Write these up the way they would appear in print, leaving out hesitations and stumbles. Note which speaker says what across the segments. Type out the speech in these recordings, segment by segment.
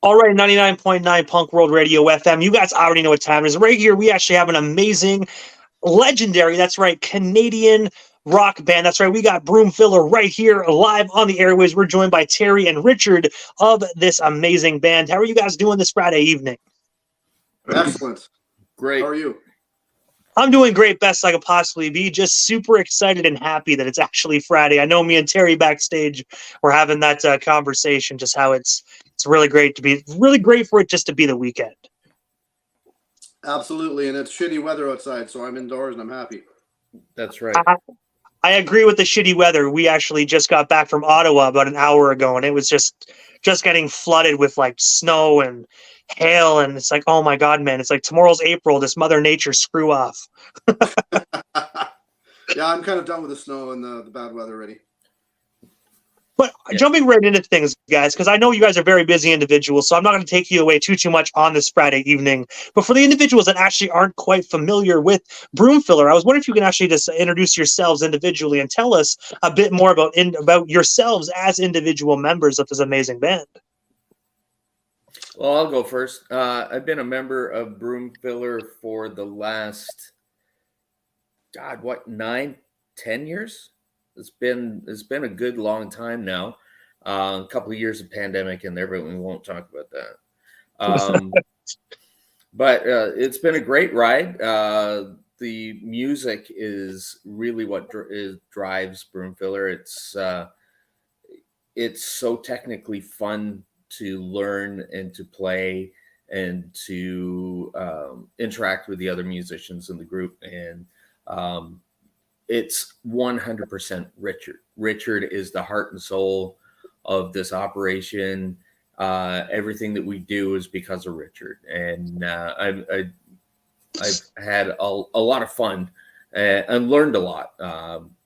Speaker 1: All right, 99.9 Punk World Radio FM. You guys already know what time it is. Right here, we actually have an amazing, legendary, that's right, Canadian rock band. That's right, we got Broomfiller right here live on the airways. We're joined by Terry and Richard of this amazing band. How are you guys doing this Friday evening?
Speaker 2: Excellent.
Speaker 3: Great.
Speaker 2: How are you?
Speaker 1: I'm doing great, best I could possibly be. Just super excited and happy that it's actually Friday. I know me and Terry backstage were having that conversation, just how it's really great for it just to be the weekend.
Speaker 2: Absolutely, and it's shitty weather outside, so I'm indoors and I'm happy.
Speaker 3: That's right.
Speaker 1: I agree with the shitty weather. We actually just got back from Ottawa about an hour ago, and it was just getting flooded with like snow and hail, and it's like, oh my god, man! It's like tomorrow's April. This Mother Nature screw off.
Speaker 2: Yeah, I'm kind of done with the snow and the bad weather already.
Speaker 1: But jumping right into things, guys, because I know you guys are very busy individuals, so I'm not going to take you away too much on this Friday evening. But for the individuals that actually aren't quite familiar with Broomfiller, I was wondering if you can actually just introduce yourselves individually and tell us a bit more about yourselves as individual members of this amazing band.
Speaker 3: Well, I'll go first. I've been a member of Broomfiller for the last, 9, 10 years? It's been a good long time now. A couple of years of pandemic in there, but we won't talk about that. But it's been a great ride. The music is really what drives Broomfiller. It's so technically fun to learn and to play and to interact with the other musicians in the group. And it's 100% Richard. Richard is the heart and soul of this operation. Everything that we do is because of Richard. And I've had a lot of fun and learned a lot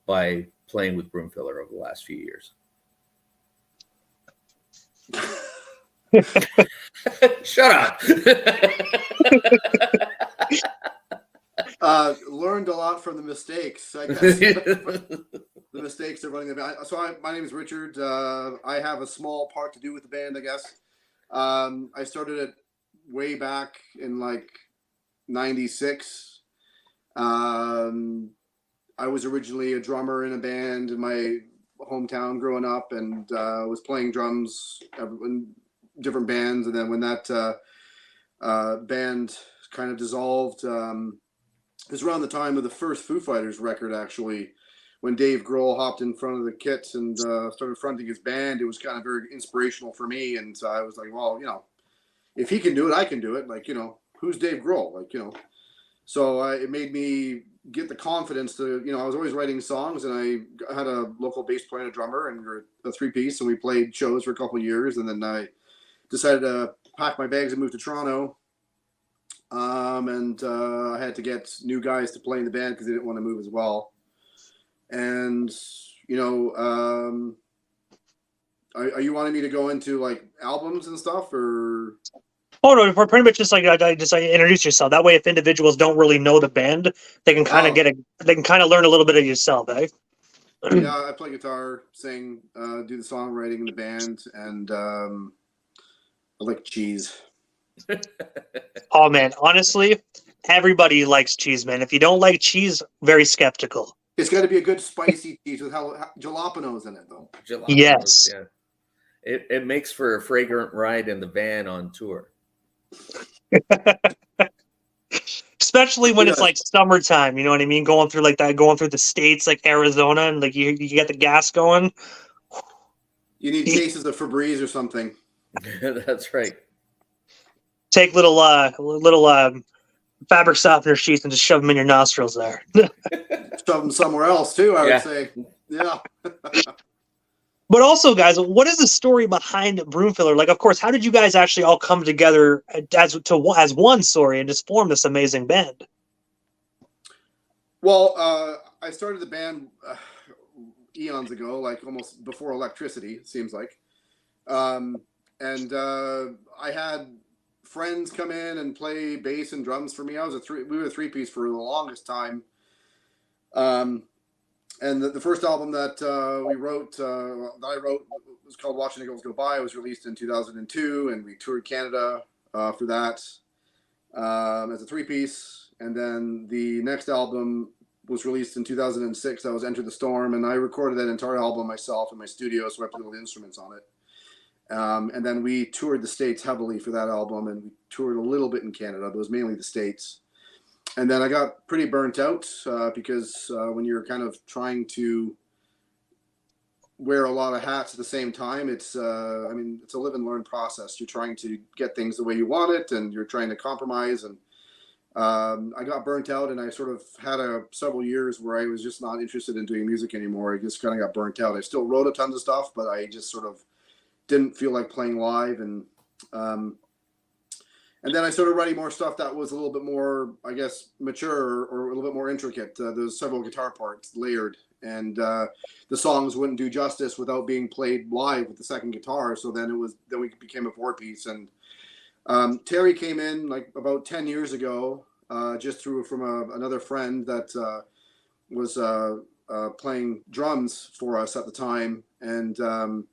Speaker 3: by playing with Broomfiller over the last few years. Shut up.
Speaker 2: Learned a lot from the mistakes, I guess. The mistakes of running the band. So my name is Richard. I have a small part to do with the band, I guess. I started it way back in like 96. I was originally a drummer in a band in my hometown growing up, and was playing drums in different bands. And then when that band kind of dissolved, it was around the time of the first Foo Fighters record, actually, when Dave Grohl hopped in front of the kit and started fronting his band. It was kind of very inspirational for me. And I was like, well, if he can do it, I can do it. Like, who's Dave Grohl? Like, so it made me get the confidence to, I was always writing songs, and I had a local bass player and a drummer, and we were a three-piece, and we played shows for a couple of years. And then I decided to pack my bags and move to Toronto. And I had to get new guys to play in the band because they didn't want to move as well. And, are you wanting me to go into like albums and stuff, or?
Speaker 1: Oh no, we're pretty much just like introduce yourself. That way, if individuals don't really know the band, they can kind of learn a little bit of yourself, eh?
Speaker 2: Yeah, I play guitar, sing, do the songwriting in the band, and I like cheese.
Speaker 1: Oh man, honestly, everybody likes cheese, man. If you don't like cheese, very skeptical.
Speaker 2: It's got to be a good spicy cheese with jalapenos in it, though.
Speaker 3: Jalapenos,
Speaker 1: yes.
Speaker 3: Yeah. It makes for a fragrant ride in the van on tour.
Speaker 1: Especially when it's like summertime, you know what I mean? Going through the states like Arizona, and like you get the gas going.
Speaker 2: You need cases of Febreze or something.
Speaker 3: That's right.
Speaker 1: Take little fabric softener sheets and just shove them in your nostrils there.
Speaker 2: Shove them somewhere else too, I would say. Yeah.
Speaker 1: But also, guys, what is the story behind Broomfiller? Like, of course, how did you guys actually all come together as one story and just form this amazing band?
Speaker 2: Well, I started the band eons ago, like almost before electricity, it seems like. And I had friends come in and play bass and drums for me. We were a three-piece for the longest time. And the first album that I wrote was called Watching the Girls Go By. It was released in 2002, and we toured Canada for that as a three-piece. And then the next album was released in 2006. That was Enter the Storm, and I recorded that entire album myself in my studio, so I played all the instruments on it. And then we toured the States heavily for that album, and we toured a little bit in Canada, but it was mainly the States. And then I got pretty burnt out because when you're kind of trying to wear a lot of hats at the same time, it's it's a live and learn process. You're trying to get things the way you want it, and you're trying to compromise. And I got burnt out, and I sort of had several years where I was just not interested in doing music anymore. I just kind of got burnt out. I still wrote a ton of stuff, but I just sort of didn't feel like playing live. And then I started writing more stuff that was a little bit more, I guess, mature or a little bit more intricate. There's several guitar parts layered, and the songs wouldn't do justice without being played live with the second guitar. So then we became a four-piece. And Terry came in like about 10 years ago, just from another friend that was playing drums for us at the time. And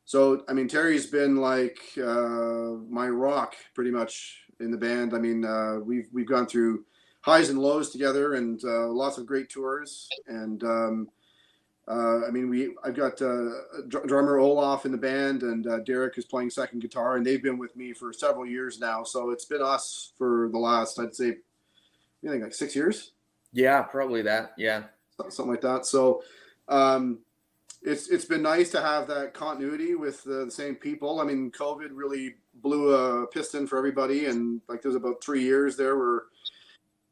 Speaker 2: so, I mean, Terry's been like my rock pretty much in the band. I mean, we've gone through highs and lows together, and lots of great tours. And I've got drummer Olaf in the band, and Derek is playing second guitar, and they've been with me for several years now. So it's been us for the last, I'd say, I think like 6 years.
Speaker 3: Yeah, probably that. Yeah,
Speaker 2: something like that. So. It's been nice to have that continuity with the same people. I mean, COVID really blew a piston for everybody, and like there's about 3 years there where,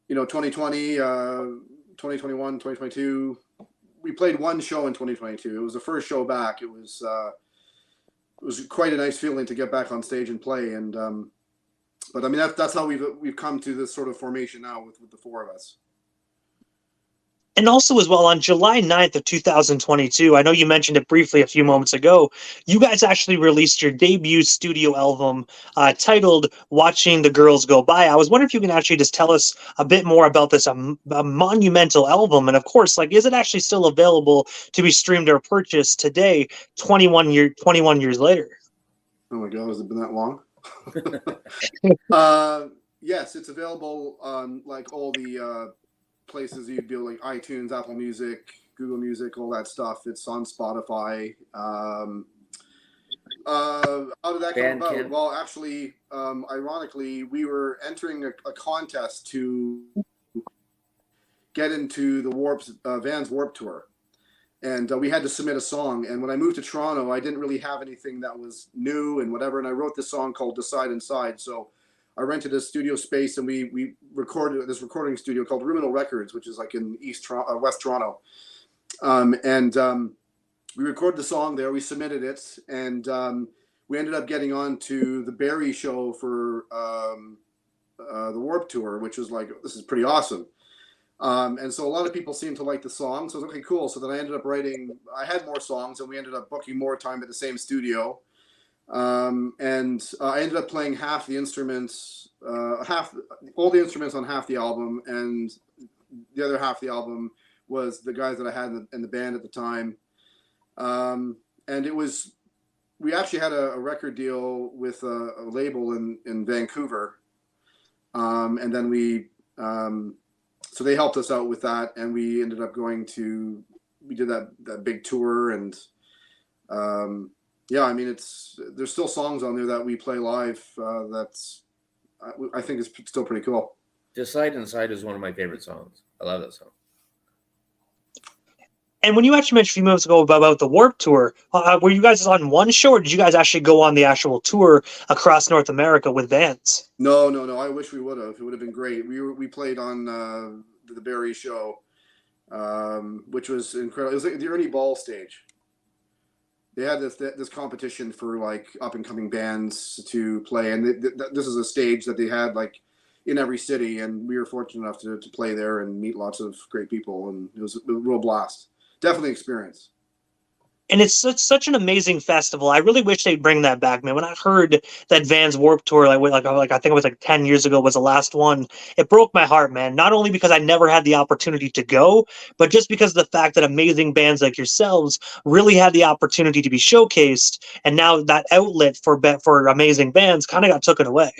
Speaker 2: 2020, 2021, 2022, we played one show in 2022. It was the first show back. It was quite a nice feeling to get back on stage and play. And but I mean that's how we've come to this sort of formation now with the four of us.
Speaker 1: And also as well, on July 9th of 2022, I know you mentioned it briefly a few moments ago, you guys actually released your debut studio album titled Watching the Girls Go By. I was wondering if you can actually just tell us a bit more about this a monumental album. And of course, like, is it actually still available to be streamed or purchased today, 21 years later?
Speaker 2: Oh my God, has it been that long? Yes, it's available on like all the places you'd be like iTunes, Apple Music, Google Music, all that stuff. It's on Spotify. How did that come about? Well, actually, ironically, we were entering a contest to get into the Vans Warped Tour, and we had to submit a song. And when I moved to Toronto, I didn't really have anything that was new and whatever. And I wrote this song called Decide Inside. So I rented a studio space, and we recorded at this recording studio called Ruminal Records, which is like in West Toronto. We recorded the song there. We submitted it, and we ended up getting on to the Barrie show for the Warped Tour, which was like, this is pretty awesome. And so a lot of people seemed to like the song. So I was okay, cool. So then I ended up I had more songs, and we ended up booking more time at the same studio. And I ended up playing half the instruments, all the instruments on half the album, and the other half of the album was the guys that I had in the band at the time. And we actually had a record deal with a label in Vancouver. And then so they helped us out with that, and we ended up we did that big tour, and yeah, I mean, there's still songs on there that we play live. I think is still pretty cool.
Speaker 3: Decide Inside is one of my favorite songs. I love that song.
Speaker 1: And when you actually mentioned a few minutes ago about the Warped Tour, were you guys on one show, or did you guys actually go on the actual tour across North America with Vans?
Speaker 2: No. I wish we would have. It would have been great. We played on the Barrie show, which was incredible. It was like the Ernie Ball stage. They had this competition for like up and coming bands to play, and this is a stage that they had like in every city, and we were fortunate enough to play there and meet lots of great people, and it was a real blast. Definitely experience.
Speaker 1: And it's such an amazing festival. I really wish they'd bring that back, man. When I heard that Vans Warped Tour, like I think it was like 10 years ago, was the last one, it broke my heart, man. Not only because I never had the opportunity to go, but just because of the fact that amazing bands like yourselves really had the opportunity to be showcased, and now that outlet for amazing bands kind of got taken away.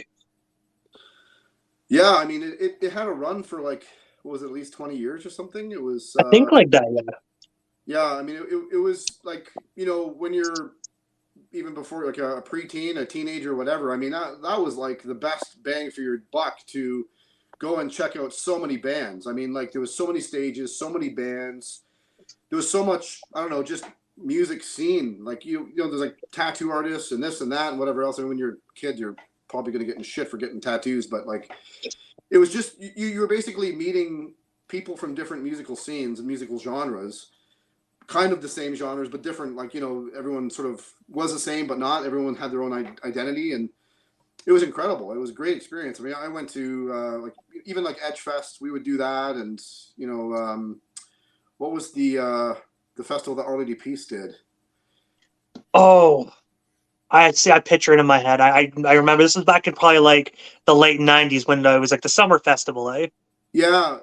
Speaker 2: Yeah, I mean, it had a run for like, what was it, at least 20 years or something? It was,
Speaker 1: I think like that, yeah.
Speaker 2: yeah, I mean, it was like, when you're even before like a preteen, a teenager, whatever. I mean, that was like the best bang for your buck to go and check out so many bands. I mean, like there was so many stages, so many bands. There was so much, I don't know, just music scene. Like, there's like tattoo artists and this and that and whatever else. I mean, when you're a kid, you're probably going to get in shit for getting tattoos, but like, it was just, you were basically meeting people from different musical scenes and musical genres, kind of the same genres, but different. Like, everyone sort of was the same, but not. Everyone had their own identity, and it was incredible. It was a great experience. I mean, I went to like even like Edge Fest, we would do that, and what was the festival that Arlie Peace did?
Speaker 1: Oh, I picture it in my head. I remember this was back in probably like the late 90s when it was like the summer festival, eh?
Speaker 2: Yeah,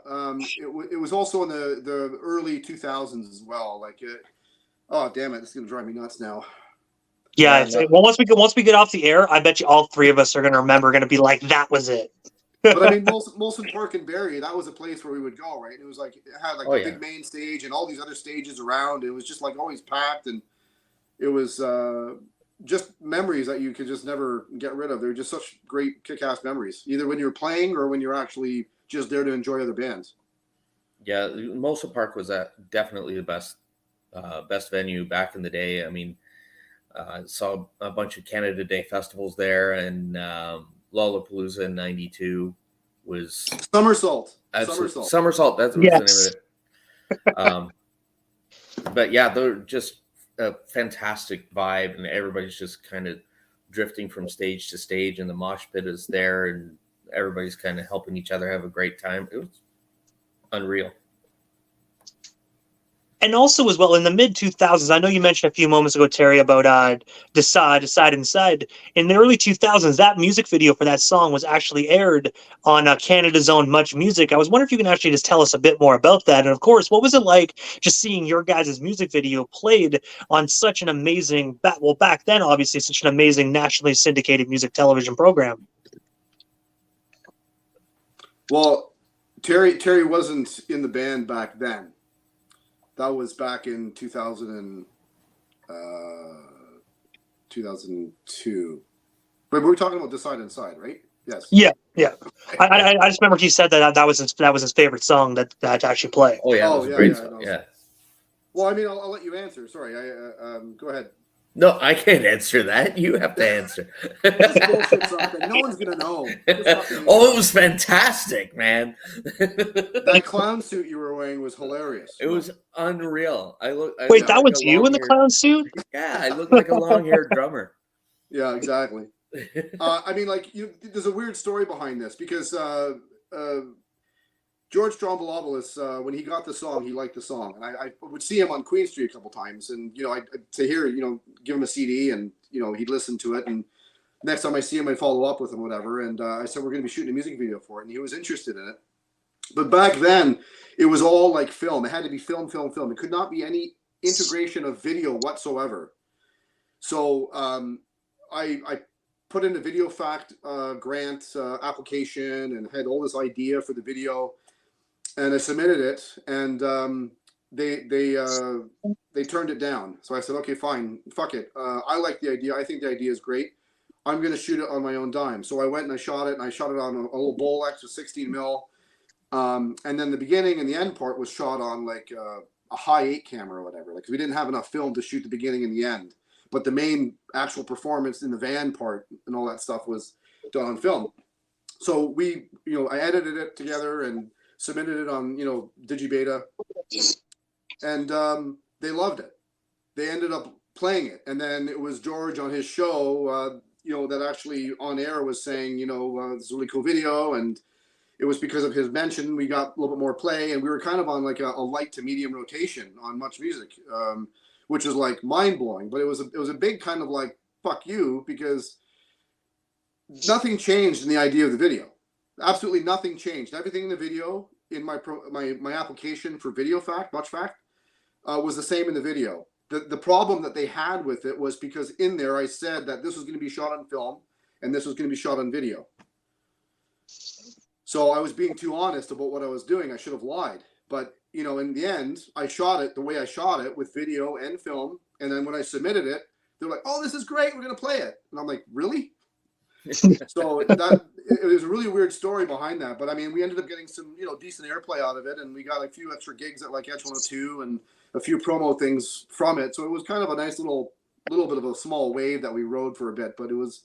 Speaker 2: it was also in the early 2000s as well. Like, oh damn it, this is gonna drive me nuts now.
Speaker 1: Yeah. Well, once we get off the air, I bet you all three of us are gonna remember. Gonna be like, that was it.
Speaker 2: But I mean, Molson Park and Barrie, that was a place where we would go, right? And it was like, it had like a big main stage and all these other stages around. It was just like always packed, and it was just memories that you could just never get rid of. They're just such great kick-ass memories, either when you're playing or when you're actually just there to enjoy other bands.
Speaker 3: Yeah, Molson Park was definitely the best venue back in the day. I mean, saw a bunch of Canada Day festivals there, and Lollapalooza in '92 was
Speaker 2: Somersault.
Speaker 3: Somersault. That's the name of it. But yeah, they're just a fantastic vibe, and everybody's just kind of drifting from stage to stage, and the mosh pit is there, and everybody's kind of helping each other have a great time. It was unreal.
Speaker 1: And also as well, in the mid 2000s, I know you mentioned a few moments ago, Terry, about Decide Inside. In the early 2000s, that music video for that song was actually aired on Canada's own Much Music. I was wondering if you can actually just tell us a bit more about that. And of course, what was it like just seeing your guys' music video played on such an amazing, back then, obviously, such an amazing nationally syndicated music television program?
Speaker 2: Well, Terry wasn't in the band back then. That was back in 2002. But we were talking about Decide Inside, right? Yes.
Speaker 1: Yeah. I just remember he said that was his favorite song that to actually play.
Speaker 3: Oh yeah, it was a great song. Yeah.
Speaker 2: Well, I mean, I'll let you answer. Sorry, go ahead.
Speaker 3: No, I can't answer that. You have to answer.
Speaker 2: Just bullshit something. No one's gonna know.
Speaker 3: Oh, it was fantastic, man.
Speaker 2: That clown suit you were wearing was hilarious.
Speaker 3: It was unreal.
Speaker 1: Wait, that was you in the clown suit?
Speaker 3: Yeah, I looked like a long-haired drummer.
Speaker 2: Yeah, exactly. I mean, like, there's a weird story behind this because George Stroumboulopoulos, when he got the song, he liked the song, and I would see him on Queen Street a couple times, and I'd say, here, give him a CD, and he'd listen to it, and next time I see him, I'd follow up with him, whatever, and I said, we're going to be shooting a music video for it, and he was interested in it. But back then, it was all like film. It had to be film. It could not be any integration of video whatsoever. So I put in a Video Fact grant application and had all this idea for the video. And I submitted it, and they turned it down. So I said, okay, fine, fuck it. I like the idea. I think the idea is great. I'm going to shoot it on my own dime. So I went and I shot it, on a little Bolex with 16 mil. And then the beginning and the end part was shot on like a high 8 camera or whatever. Like, we didn't have enough film to shoot the beginning and the end. But the main actual performance in the van part and all that stuff was done on film. So I edited it together and submitted it on, Digibeta, and they loved it. They ended up playing it, and then it was George on his show, that actually on air was saying, this is a really cool video, and it was because of his mention we got a little bit more play, and we were kind of on like a light to medium rotation on Much Music, which is like mind blowing. But it was a big kind of like fuck you, because nothing changed in the idea of the video. Absolutely nothing changed. Everything in the video in my application for Video Fact, Much Fact, was the same in the video. The problem that they had with it was because in there I said that this was going to be shot on film and this was going to be shot on video. So I was being too honest about what I was doing. I should have lied. But, you know, in the end, I shot it the way I shot it, with video and film. And then when I submitted it, they're like, oh, this is great, we're going to play it. And I'm like, really? So it was a really weird story behind that. But I mean, we ended up getting some, you know, decent airplay out of it. And we got a few extra gigs at like Edge 102 and a few promo things from it. So it was kind of a nice little bit of a small wave that we rode for a bit. But it was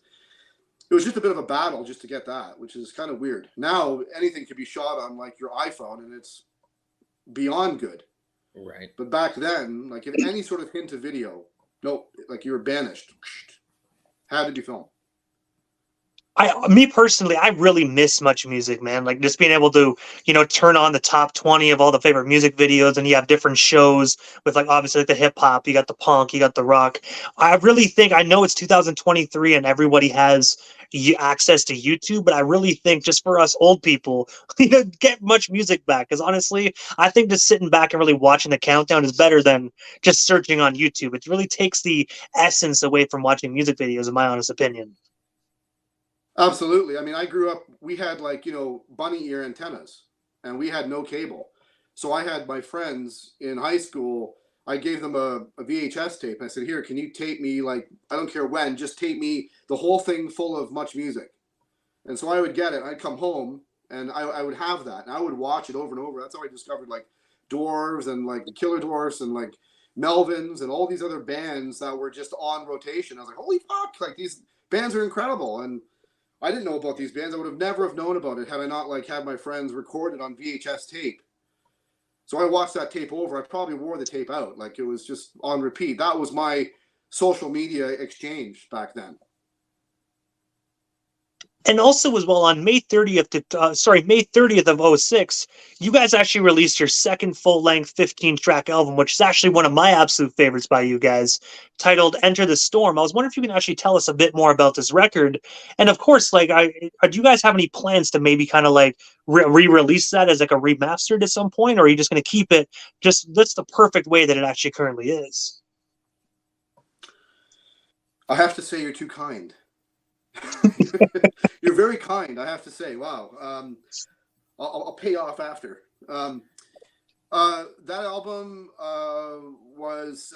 Speaker 2: just a bit of a battle just to get that, which is kind of weird. Now anything could be shot on like your iPhone and it's beyond good.
Speaker 3: Right.
Speaker 2: But back then, like if any sort of hint of video, no, like you were banished. Had to be filmed.
Speaker 1: Me personally, I really miss Much Music, man. Like just being able to, you know, turn on the top 20 of all the favorite music videos, and you have different shows with like obviously like the hip hop, you got the punk, you got the rock. I really think, I know it's 2023 and everybody has access to YouTube, but I really think just for us old people, you know, get Much Music back. Because honestly, I think just sitting back and really watching the countdown is better than just searching on YouTube. It really takes the essence away from watching music videos, in my honest opinion.
Speaker 2: Absolutely. I mean, I grew up, we had like, you know, bunny ear antennas and we had no cable. So I had my friends in high school, I gave them a VHS tape. And I said, here, can you tape me, like, I don't care when, just tape me the whole thing full of Much Music. And so I would get it. I'd come home and I would have that. And I would watch it over and over. That's how I discovered like Dwarves and like the Killer Dwarfs and like Melvins and all these other bands that were just on rotation. I was like, holy fuck, like these bands are incredible. And I didn't know about these bands. I would have never have known about it had I not like had my friends record it on VHS tape. So I watched that tape over. I probably wore the tape out. Like it was just on repeat. That was my social media exchange back then.
Speaker 1: And also as well, on May 30th of 06, you guys actually released your second full-length 15-track album, which is actually one of my absolute favorites by you guys, titled Enter the Storm. I was wondering if you can actually tell us a bit more about this record. And of course, like, do you guys have any plans to maybe kind of like re-release that as like a remastered at some point, or are you just going to keep it just that's the perfect way that it actually currently is?
Speaker 2: I have to say you're too kind. You're very kind, I have to say. Wow. I'll pay off after. That album was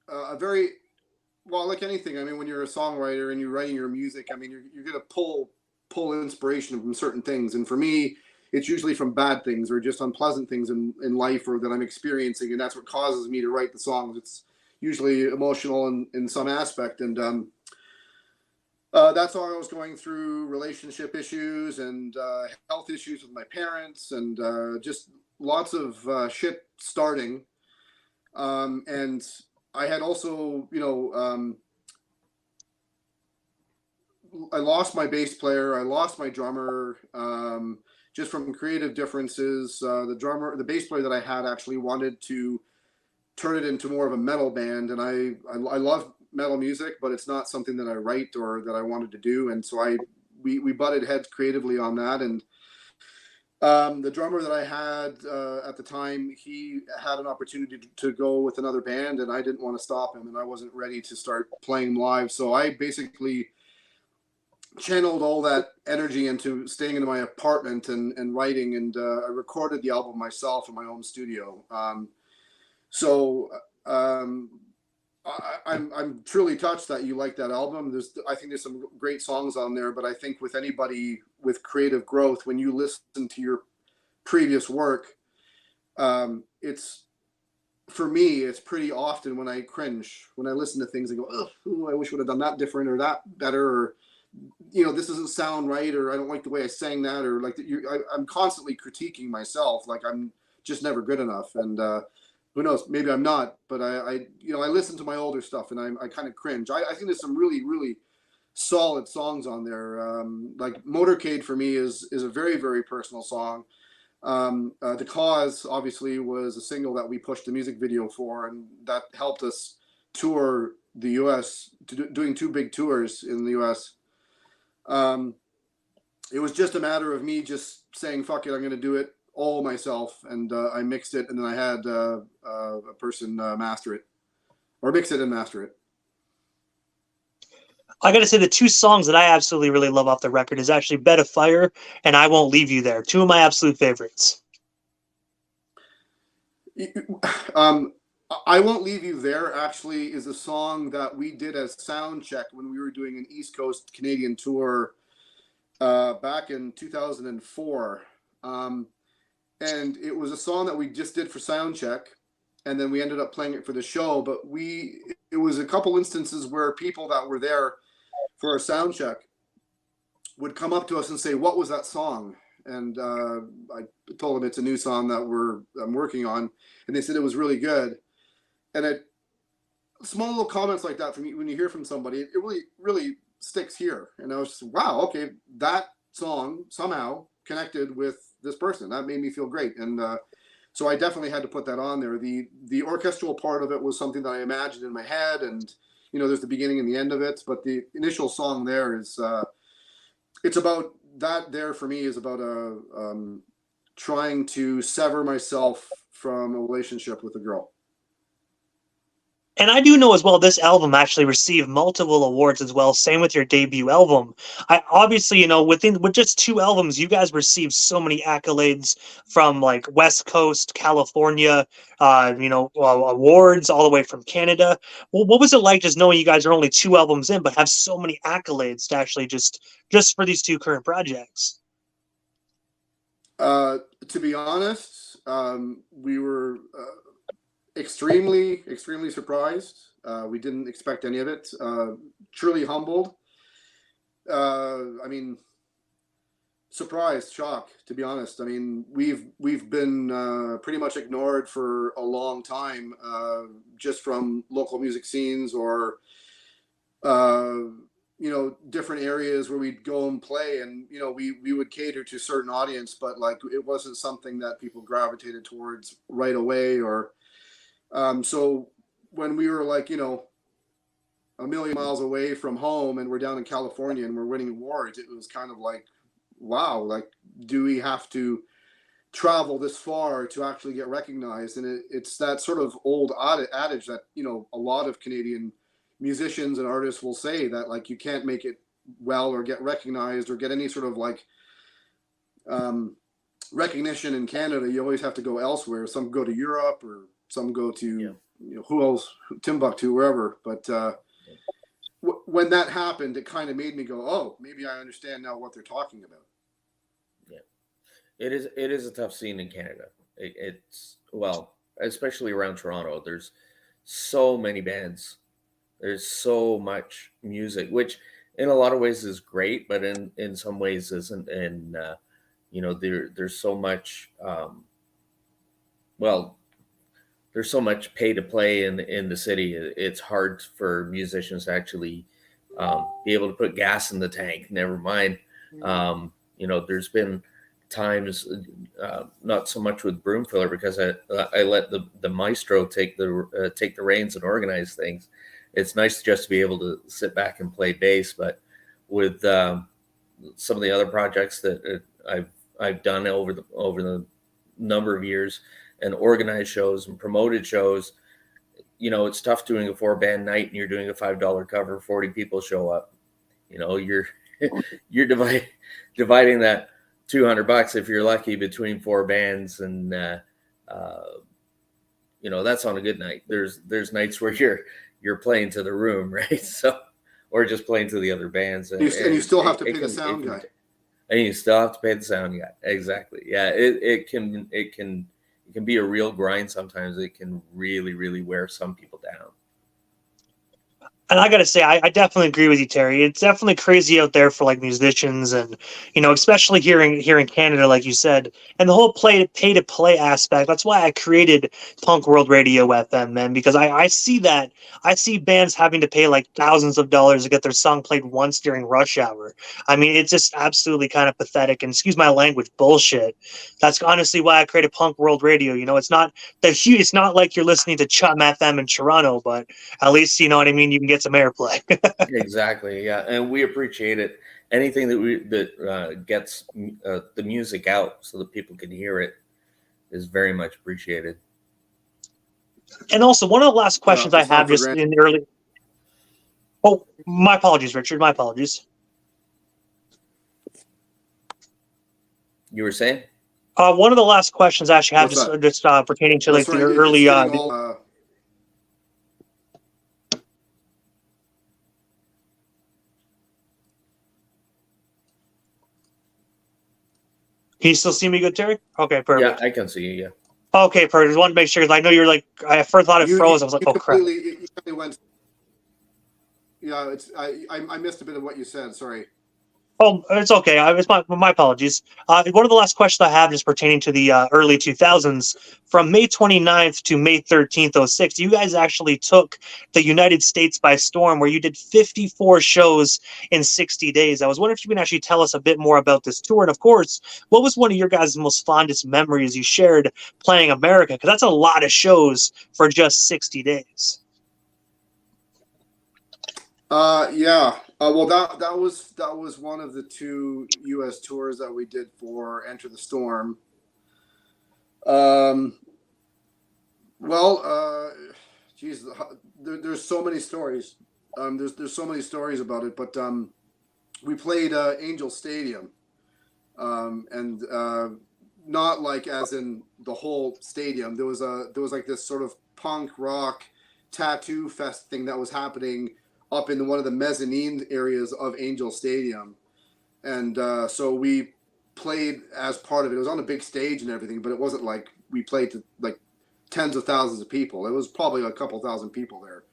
Speaker 2: a very, well, like anything. I mean, when you're a songwriter and you're writing your music, I mean, you're going to pull inspiration from certain things. And for me, it's usually from bad things or just unpleasant things in life or that I'm experiencing. And that's what causes me to write the songs. It's usually emotional in some aspect. And that's all I was going through, relationship issues and health issues with my parents and just lots of shit starting. And I had also, you know, I lost my bass player. I lost my drummer just from creative differences. The bass player that I had actually wanted to turn it into more of a metal band. And I love metal music, but it's not something that I write or that I wanted to do. And so we butted heads creatively on that. And the drummer that I had at the time, he had an opportunity to go with another band and I didn't want to stop him and I wasn't ready to start playing live. So I basically channeled all that energy into staying in my apartment and writing. And I recorded the album myself in my own studio. I'm truly touched that you like that album. I think there's some great songs on there, but I think with anybody with creative growth, when you listen to your previous work, for me, it's pretty often when I cringe, when I listen to things and go, oh, I wish I would have done that different or that better, or, you know, this doesn't sound right, or I don't like the way I sang that, or like I'm constantly critiquing myself. Like I'm just never good enough. And, who knows? Maybe I'm not, but I listen to my older stuff and I kind of cringe. I think there's some really, really solid songs on there. Like Motorcade for me is a very, very personal song. The Cause obviously was a single that we pushed the music video for, and that helped us tour the U.S. Doing 2 big tours in the U.S. It was just a matter of me just saying, fuck it, I'm going to do it all myself. And I mixed it, and then I had a person master it, or mix it and master it.
Speaker 1: I got to say, the 2 songs that I absolutely really love off the record is actually Bed of Fire and I Won't Leave You There. 2 of my absolute favorites.
Speaker 2: I Won't Leave You There actually is a song that we did as sound check when we were doing an East Coast Canadian tour back in 2004. And it was a song that we just did for sound check, and then we ended up playing it for the show. But it was a couple instances where people that were there for our sound check would come up to us and say, "What was that song?" And I told them it's a new song that I'm working on, and they said it was really good. And small little comments like that from you, when you hear from somebody, it really, really sticks here. And I was just, wow, okay, that song somehow connected with this person. That made me feel great. And so I definitely had to put that on there. The orchestral part of it was something that I imagined in my head, and there's the beginning and the end of it. But the initial song there is it's about that. There for me is about trying to sever myself from a relationship with a girl.
Speaker 1: And I do know as well, this album actually received multiple awards as well. Same with your debut album. I obviously, with just 2 albums, you guys received so many accolades from like West Coast, California, awards all the way from Canada. Well, what was it like just knowing you guys are only 2 albums in, but have so many accolades to actually just for these 2 current projects?
Speaker 2: To be honest, we were extremely surprised. We didn't expect any of it. Truly humbled. Surprised, shock, to be honest. I mean, we've been pretty much ignored for a long time, just from local music scenes or different areas where we'd go and play, and we would cater to a certain audience, but like it wasn't something that people gravitated towards right away. Or so when we were like, a million miles away from home and we're down in California and we're winning awards, it was kind of like, wow, like, do we have to travel this far to actually get recognized? And it's that sort of old adage that, a lot of Canadian musicians and artists will say, that like you can't make it well or get recognized or get any sort of like recognition in Canada. You always have to go elsewhere. Some go to Europe, or some go to who else, Timbuktu, wherever. But when that happened, it kind of made me go, oh, maybe I understand now what they're talking about.
Speaker 3: Yeah, it is a tough scene in Canada. It's especially around Toronto. There's so many bands. There's so much music, which in a lot of ways is great, but in some ways isn't. And there's so much. There's so much pay to play in the city. It's hard for musicians to actually be able to put gas in the tank. Never mind. There's been times, not so much with Broomfiller, because I let the maestro take the reins and organize things. It's nice just to be able to sit back and play bass. But with some of the other projects that I've done over the number of years, and organized shows and promoted shows, it's tough doing a 4-band night and you're doing a $5 cover, 40 people show up. You're dividing that $200 if you're lucky between 4 bands, and that's on a good night. There's nights where you're playing to the room, right? So, or just playing to the other bands, and you still have to pay the sound guy. And you still have to pay the sound guy. Exactly. Yeah, it can be a real grind sometimes. It can really, really wear some people down.
Speaker 1: And I gotta say, I definitely agree with you, Terry. It's definitely crazy out there for like musicians, and especially here in Canada, like you said, and the whole pay to play aspect. That's why I created Punk World Radio FM, man, because I see that I see bands having to pay like thousands of dollars to get their song played once during rush hour. I mean, it's just absolutely kind of pathetic, and excuse my language, bullshit. That's honestly why I created Punk World Radio. It's not it's not like you're listening to Chum FM in Toronto, but at least you know what I mean. You can get some airplay.
Speaker 3: Exactly, yeah, and we appreciate it. Anything that gets the music out so that people can hear it is very much appreciated.
Speaker 1: And also, one of the last questions I
Speaker 2: It's not
Speaker 1: have
Speaker 2: for
Speaker 1: just
Speaker 2: granted.
Speaker 1: in the early. Oh, my apologies, Richard. My apologies.
Speaker 3: You were saying?
Speaker 1: One of the last questions I actually have
Speaker 2: What's that?
Speaker 1: just pertaining to like the
Speaker 2: Sorry, it's
Speaker 1: early.
Speaker 2: getting all.
Speaker 1: Can you still see me good, Terry? Okay, perfect.
Speaker 3: Yeah, I can see you. Yeah.
Speaker 1: Okay, perfect. Just wanted to make sure because I know you're like. I first thought it froze. I was like, oh crap.
Speaker 2: You completely went. Yeah, I missed a bit of what you said. Sorry.
Speaker 1: Oh, it's okay. It's my apologies. One of the last questions I have is pertaining to the early 2000s. From May 29th to May 13th, 06, you guys actually took the United States by storm, where you did 54 shows in 60 days. I was wondering if you can actually tell us a bit more about this tour. And of course, what was one of your guys' most fondest memories you shared playing America? Because that's a lot of shows for just 60 days.
Speaker 2: Yeah. Well, that was one of the 2 U.S. tours that we did for Enter the Storm. Geez, there's so many stories. There's so many stories about it, but we played Angel Stadium, and not like as in the whole stadium. There was like this sort of punk rock tattoo fest thing that was happening up in one of the mezzanine areas of Angel Stadium. And so we played as part of it. It was on a big stage and everything, but it wasn't like we played to like tens of thousands of people. It was probably a couple thousand people there.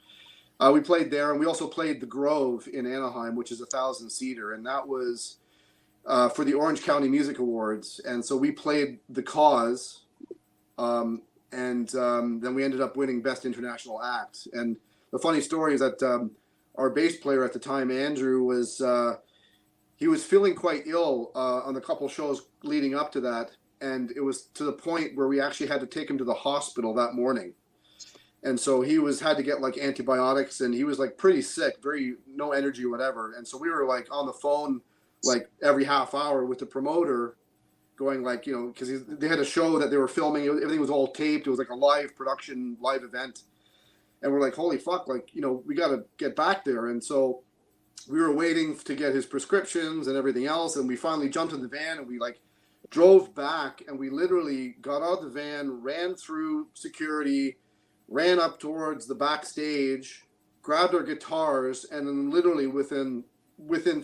Speaker 2: We played there, and we also played the Grove in Anaheim, which is 1,000-seater, and that was for the Orange County Music Awards. And so we played The Cause, and then we ended up winning Best International Act. And the funny story is that our bass player at the time, Andrew, was he was feeling quite ill on the couple shows leading up to that, and it was to the point where we actually had to take him to the hospital that morning. And so he had to get like antibiotics, and he was like pretty sick, very no energy, whatever. And so we were like on the phone like every half hour with the promoter, going like, because they had a show that they were filming. Everything was all taped. It was like a live production, live event. And we're like, holy fuck, like, we got to get back there. And so we were waiting to get his prescriptions and everything else. And we finally jumped in the van, and we like drove back, and we literally got out of the van, ran through security, ran up towards the backstage, grabbed our guitars, and then literally within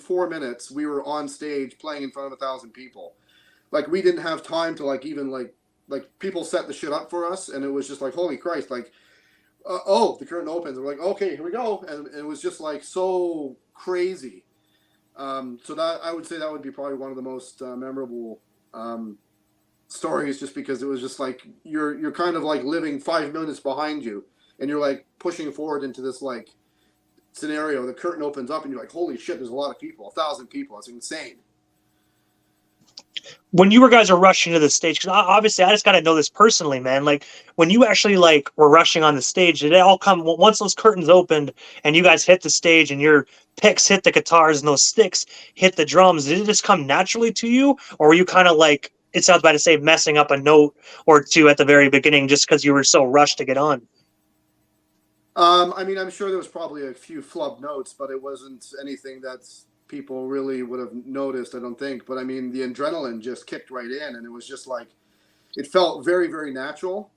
Speaker 2: 4 minutes, we were on stage playing in front of 1,000 people. Like, we didn't have time to like even like people set the shit up for us, and it was just like, holy Christ, like, the curtain opens. We're like, okay, here we go. And it was just like so crazy. So that, I would say that would be probably one of the most memorable stories, just because it was just like you're kind of like living 5 minutes behind you, and you're like pushing forward into this like scenario. The curtain opens up, and you're like, holy shit, there's a lot of people, 1,000 people. It's insane.
Speaker 1: When you guys are rushing to the stage, because obviously I just got to know this personally, man. Like, when you actually like were rushing on the stage, did it all come once those curtains opened and you guys hit the stage and your picks hit the guitars and those sticks hit the drums? Did it just come naturally to you, or were you kind of like, it sounds bad to say, messing up a note or two at the very beginning just because you were so rushed to get on?
Speaker 2: I mean, I'm sure there was probably a few flub notes, but it wasn't anything that's people really would have noticed, I don't think. But I mean, the adrenaline just kicked right in, and it was just like, it felt very, very natural,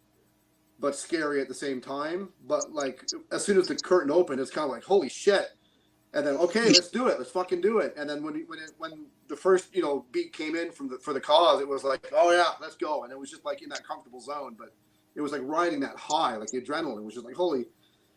Speaker 2: but scary at the same time. But like, as soon as the curtain opened, it's kind of like, holy shit. And then, okay, let's do it. Let's fucking do it. And then when the first, beat came in for the Cause, it was like, oh yeah, let's go. And it was just like in that comfortable zone, but it was like riding that high, like the adrenaline was just like, holy,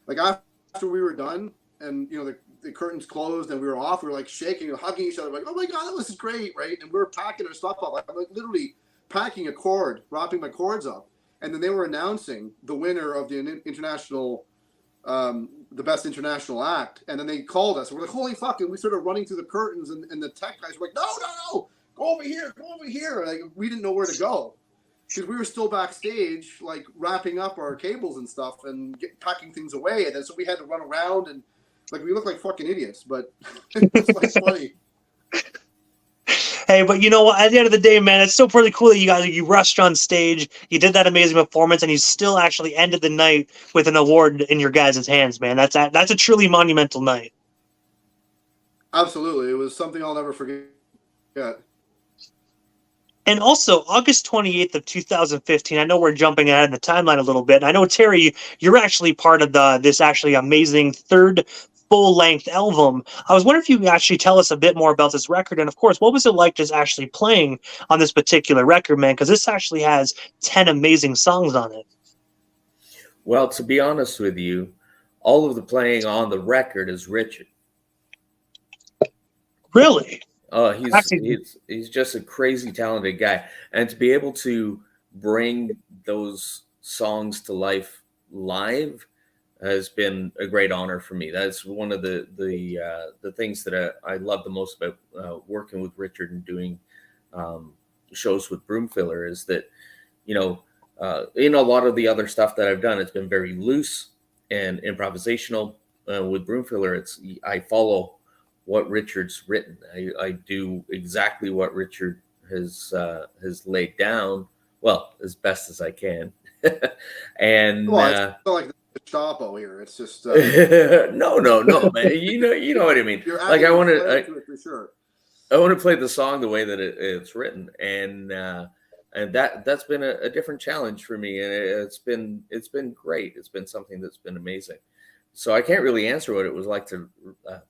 Speaker 2: like after we were done, and the curtains closed and we were off. We were like shaking and hugging each other, like, oh my god, that was great, right? And we were packing our stuff up. I'm like literally packing a cord, wrapping my cords up, and then they were announcing the winner of the international. The best international act, and then they called us. We're like, holy fuck! And we started running through the curtains, and the tech guys were like, no, go over here. Like, we didn't know where to go because we were still backstage, like wrapping up our cables and stuff and packing things away. And then so we had to run around, and like we looked like fucking idiots, but it's like funny.
Speaker 1: Hey, but you know what? At the end of the day, man, it's still pretty cool that you rushed on stage, you did that amazing performance, and you still actually ended the night with an award in your guys' hands, man. That's a truly monumental night.
Speaker 2: Absolutely, it was something I'll never forget.
Speaker 1: And also, August 28th of 2015, I know we're jumping ahead in the timeline a little bit. And I know, Terry, you're actually part of this actually amazing third full-length album. I was wondering if you could actually tell us a bit more about this record. And, of course, what was it like just actually playing on this particular record, man? Because this actually has 10 amazing songs on it.
Speaker 3: Well, to be honest with you, all of the playing on the record is Richard.
Speaker 1: Really?
Speaker 3: Oh, he's just a crazy talented guy, and to be able to bring those songs to life live has been a great honor for me. That's one of the things that I love the most about working with Richard and doing shows with Broomfiller is that in a lot of the other stuff that I've done, it's been very loose and improvisational. With Broomfiller, I follow what Richard's written. I do exactly what Richard has laid down, well, as best as I can. And
Speaker 2: it's like the Chapo here. It's just
Speaker 3: no, man. You know what I mean. Like I want to
Speaker 2: for sure.
Speaker 3: I want to play the song the way that it's written, and that's been a different challenge for me, and it's been great. It's been something that's been amazing. So I can't really answer what it was like to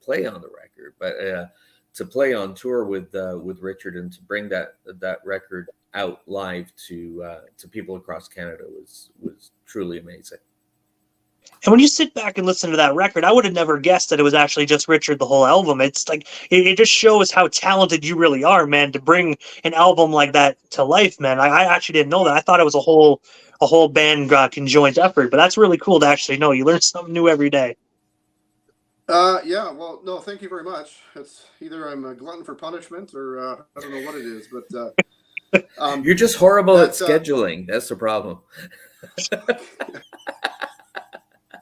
Speaker 3: play on the record, but to play on tour with Richard and to bring that record out live to people across Canada was truly amazing.
Speaker 1: And when you sit back and listen to that record, I would have never guessed that it was actually just Richard the whole album. It's like it just shows how talented you really are, man, to bring an album like that to life, man. I actually didn't know that. I thought it was a whole band conjoined effort, but that's really cool to actually know. You learn something new every day.
Speaker 2: Yeah, well, no, thank you very much. It's either I'm a glutton for punishment or I don't know what it is, but
Speaker 3: you're just horrible at scheduling. That's the problem.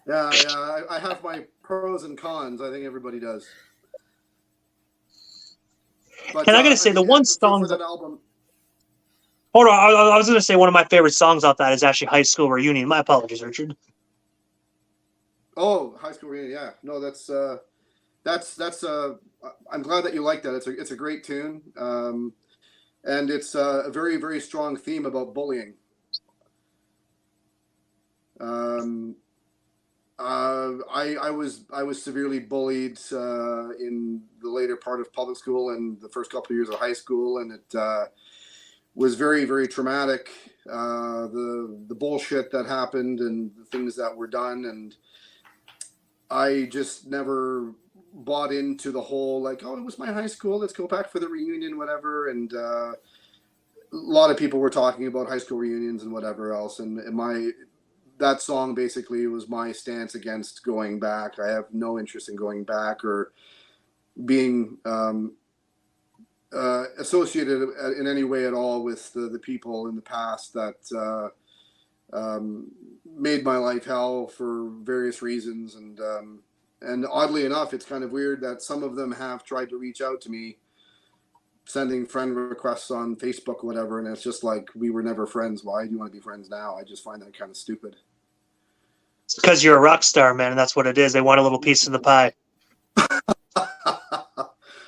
Speaker 2: Yeah, I have my pros and cons. I think everybody does. But,
Speaker 1: and I gotta say, the one song
Speaker 2: for that album.
Speaker 1: Hold on, I was gonna say one of my favorite songs off that is actually "High School Reunion." My apologies, Richard.
Speaker 2: Oh, High School Reunion. Yeah, no, that's. I'm glad that you like that. It's a great tune, and it's a very, very strong theme about bullying. I was severely bullied in the later part of public school and the first couple of years of high school, and it was very, very traumatic. The bullshit that happened and the things that were done, and I just never bought into the whole like, oh, it was my high school, let's go back for the reunion, whatever. And a lot of people were talking about high school reunions and whatever else, and that song basically was my stance against going back. I have no interest in going back or being associated in any way at all with the people in the past that made my life hell for various reasons. And oddly enough, it's kind of weird that some of them have tried to reach out to me, sending friend requests on Facebook or whatever, and it's just like, we were never friends. Why do you want to be friends now? I just find that kind of stupid.
Speaker 1: It's because you're a rock star, man, and that's what it is. They want a little piece of the pie. But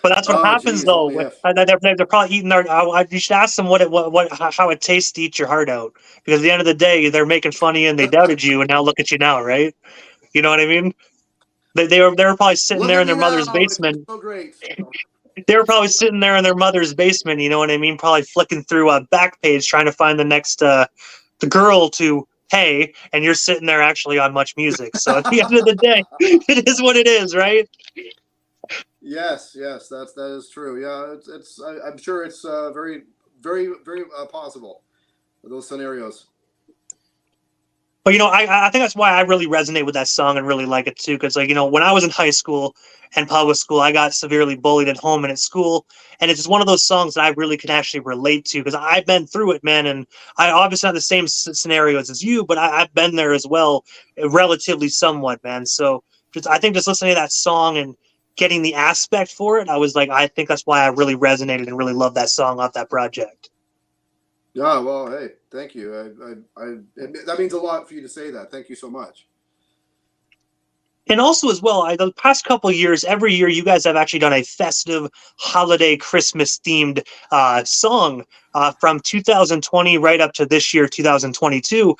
Speaker 1: that's what happens,
Speaker 2: geez,
Speaker 1: though.
Speaker 2: They're
Speaker 1: probably eating their. You should ask them how it tastes to eat your heart out. Because at the end of the day, they're making fun of you and they doubted you, and now look at you now, right? You know what I mean? They were probably sitting there in their mother's basement.
Speaker 2: So great.
Speaker 1: They were probably sitting there in their mother's basement. You know what I mean? Probably flicking through a back page trying to find the next the girl to hey, and you're sitting there actually on Much Music. So at the end of the day, it is what it is, right?
Speaker 2: Yes, that is true. Yeah, I'm sure it's very, very possible those scenarios.
Speaker 1: But I think that's why I really resonate with that song and really like it too. Because when I was in high school and public school, I got severely bullied at home and at school, and it's just one of those songs that I really can actually relate to because I've been through it, man. And I obviously not the same scenarios as you, but I've been there as well, relatively somewhat, man. So I think just listening to that song and getting the aspect for it, I was like, I think that's why I really resonated and really loved that song off that project.
Speaker 2: Yeah, well, hey, thank you. That means a lot for you to say that. Thank you so much.
Speaker 1: And also as well, the past couple of years, every year you guys have actually done a festive holiday Christmas themed song from 2020 right up to this year, 2022.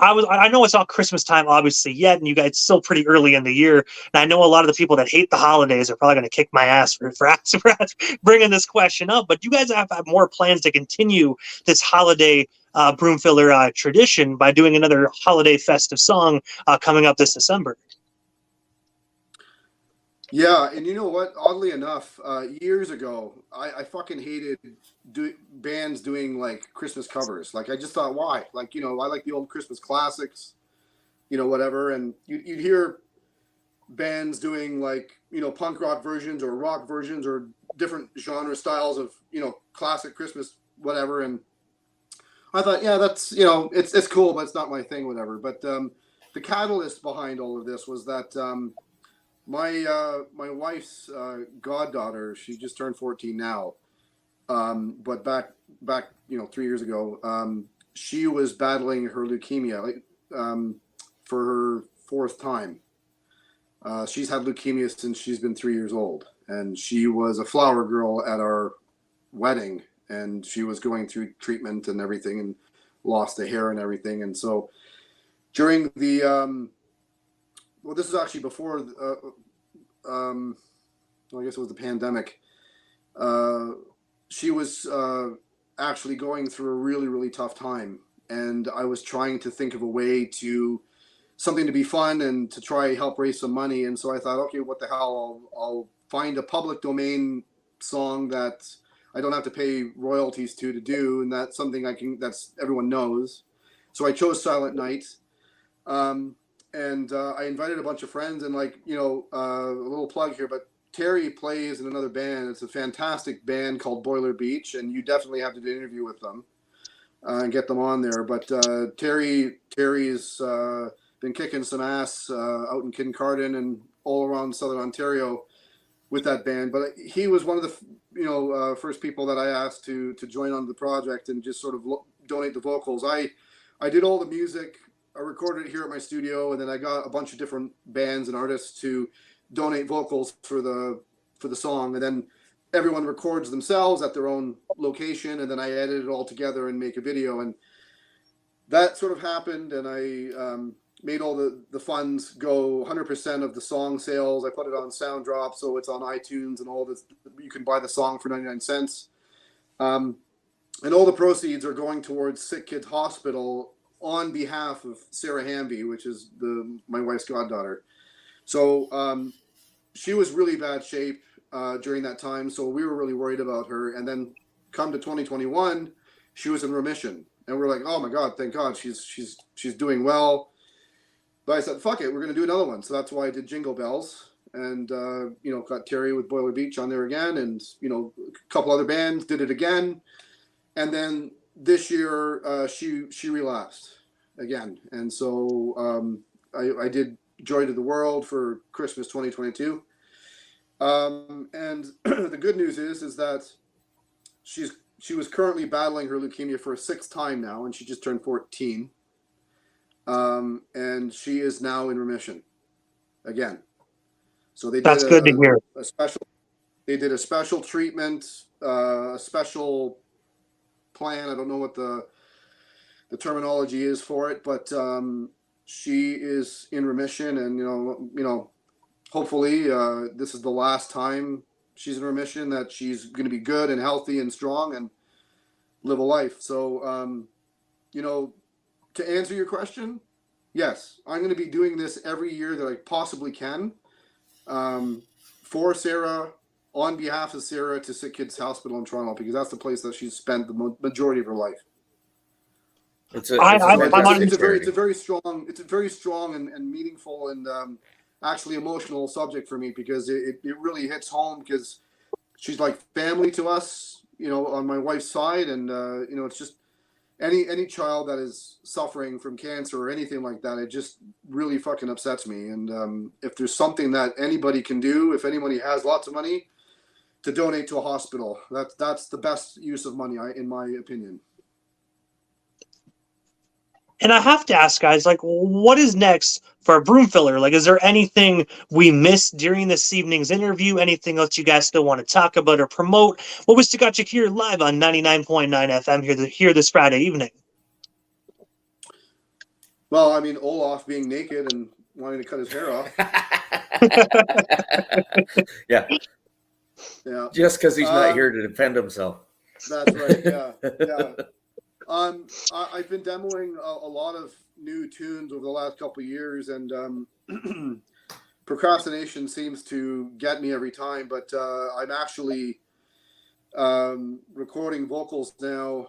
Speaker 1: I know it's not Christmas time obviously yet, and you guys still pretty early in the year. And I know a lot of the people that hate the holidays are probably going to kick my ass for bringing this question up. But you guys have more plans to continue this holiday Broomfiller tradition by doing another holiday festive song coming up this December.
Speaker 2: Yeah, and you know what? Oddly enough, years ago, I fucking hated bands doing like Christmas covers. Like I just thought, why? Like I like the old Christmas classics, whatever. And you'd hear bands doing like punk rock versions or rock versions or different genre styles of classic Christmas whatever. And I thought, yeah, that's it's cool, but it's not my thing, whatever. But the catalyst behind all of this was that. My wife's goddaughter, she just turned 14 now, but back 3 years ago, she was battling her leukemia for her fourth time. She's had leukemia since she's been 3 years old, and she was a flower girl at our wedding, and she was going through treatment and everything, and lost the hair and everything, and so during the well, this is actually before, well, I guess it was the pandemic. She was actually going through a really, really tough time. And I was trying to think of a way something to be fun and to try help raise some money. And so I thought, okay, what the hell? I'll find a public domain song that I don't have to pay royalties to do. And that's something that's everyone knows. So I chose Silent Night. And I invited a bunch of friends, and a little plug here, but Terry plays in another band. It's a fantastic band called Boiler Beach, and you definitely have to do an interview with them and get them on there. But Terry's been kicking some ass out in Kincardine and all around Southern Ontario with that band. But he was one of the first people that I asked to join on the project and just sort of donate the vocals. I did all the music. I recorded it here at my studio, and then I got a bunch of different bands and artists to donate vocals for the song, and then everyone records themselves at their own location, and then I edit it all together and make a video, and that sort of happened, and I made all the funds go 100% of the song sales. I put it on Sounddrop, so it's on iTunes and all this. You can buy the song for 99 cents, and all the proceeds are going towards Sick Kids Hospital on behalf of Sarah Hamby, which is my wife's goddaughter. So she was really bad shape during that time, so we were really worried about her. And then come to 2021, she was in remission, and we're like, oh my God, thank God, she's doing well. But I said, fuck it, we're gonna do another one. So that's why I did Jingle Bells, and got Terry with Boiler Beach on there again, and a couple other bands did it again, and then this year, she relapsed again, and so I did Joy to the World for Christmas 2022, and the good news is that she was currently battling her leukemia for a sixth time now, and she just turned 14, and she is now in remission again. So they
Speaker 1: That's good to hear.
Speaker 2: They did a special treatment, a special plan. I don't know what the terminology is for it, but she is in remission, and hopefully this is the last time she's in remission, that she's going to be good and healthy and strong and live a life. So to answer your question, yes, I'm going to be doing this every year that I possibly can, for Sarah, on behalf of Sarah, to Sick Kids Hospital in Toronto, because that's the place that she's spent the majority of her life.
Speaker 3: It's
Speaker 1: I'm on.
Speaker 2: It's a very strong and meaningful and actually emotional subject for me, because it really hits home, because she's like family to us, on my wife's side, and it's just any child that is suffering from cancer or anything like that, it just really fucking upsets me. And if there's something that anybody can do, if anybody has lots of money to donate to a hospital, that's the best use of money, in my opinion.
Speaker 1: And I have to ask, guys, like, what is next for Broomfiller? Like, is there anything we missed during this evening's interview? Anything else you guys still want to talk about or promote? What was to got you here live on 99.9 FM here this Friday evening?
Speaker 2: Well, I mean, Olaf being naked and wanting to cut his hair off.
Speaker 3: Yeah.
Speaker 2: Yeah.
Speaker 3: Just because he's not here to defend himself.
Speaker 2: That's right. Yeah. Yeah. I've been demoing a lot of new tunes over the last couple of years, and procrastination seems to get me every time. But I'm actually recording vocals now,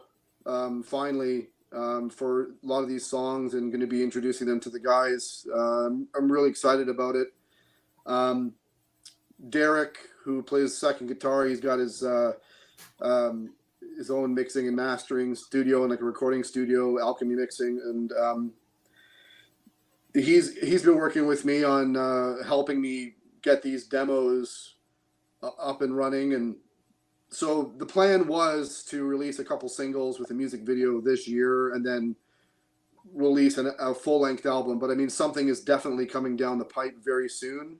Speaker 2: finally, for a lot of these songs, and going to be introducing them to the guys. I'm really excited about it. Derek, who plays second guitar, he's got his own mixing and mastering studio and like a recording studio, Alchemy Mixing, and he's been working with me on helping me get these demos up and running. And so the plan was to release a couple singles with a music video this year, and then release a full-length album. But I mean, something is definitely coming down the pipe very soon.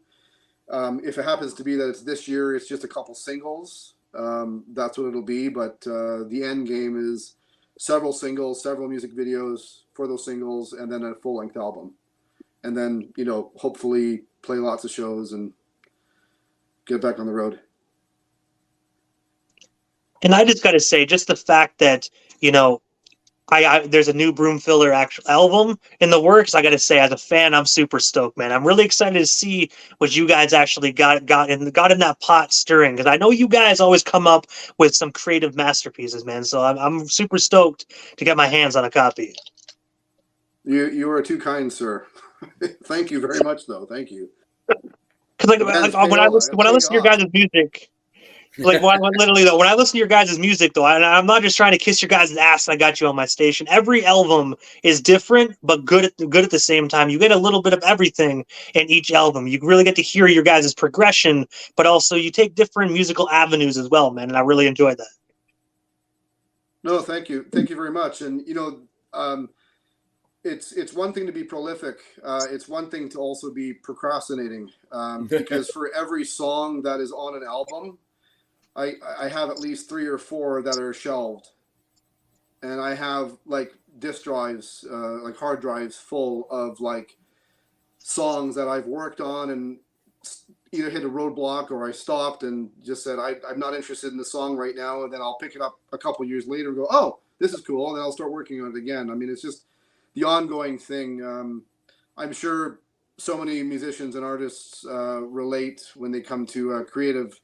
Speaker 2: If it happens to be that it's this year, it's just a couple singles. That's what it'll be, but the end game is several singles, several music videos for those singles, and then a full-length album, and then hopefully play lots of shows and get back on the road.
Speaker 1: And I just got to say, just the fact that there's a new Broomfiller actual album in the works. I got to say, as a fan, I'm super stoked, man. I'm really excited to see what you guys actually got in that pot stirring, because I know you guys always come up with some creative masterpieces, man. So I'm super stoked to get my hands on a copy.
Speaker 2: You are too kind, sir. Thank you very much, though. Thank you.
Speaker 1: Because when I listen to your guys' music. Like when I listen to your guys' music, though, and I'm not just trying to kiss your guys' ass. I got you on my station. Every album is different, but good at the same time. You get a little bit of everything in each album. You really get to hear your guys' progression, but also you take different musical avenues as well, man. And I really enjoyed that.
Speaker 2: No, thank you very much. And it's one thing to be prolific. It's one thing to also be procrastinating. Because for every song that is on an album, I have at least 3 or 4 that are shelved, and I have like disk drives, like hard drives full of like songs that I've worked on and either hit a roadblock or I stopped and just said, I'm not interested in the song right now. And then I'll pick it up a couple years later and go, oh, this is cool. And then I'll start working on it again. I mean, it's just the ongoing thing. I'm sure so many musicians and artists relate when they come to creative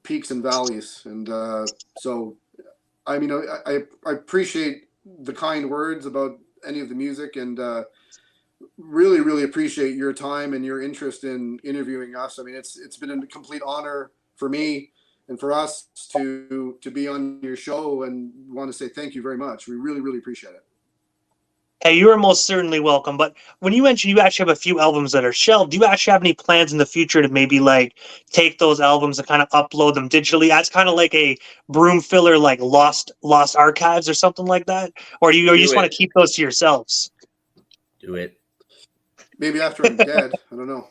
Speaker 2: peaks and valleys. And so, I mean, I appreciate the kind words about any of the music, and really, really appreciate your time and your interest in interviewing us. I mean, it's been a complete honor for me and for us to be on your show, and want to say thank you very much. We really, really appreciate it.
Speaker 1: Hey, you are most certainly welcome. But when you mentioned you actually have a few albums that are shelved, do you actually have any plans in the future to maybe like take those albums and kind of upload them digitally as kind of like a Broomfiller, like lost archives or something like that? Or you just want to keep those to yourselves?
Speaker 3: Do it.
Speaker 2: Maybe after I'm dead. I don't know.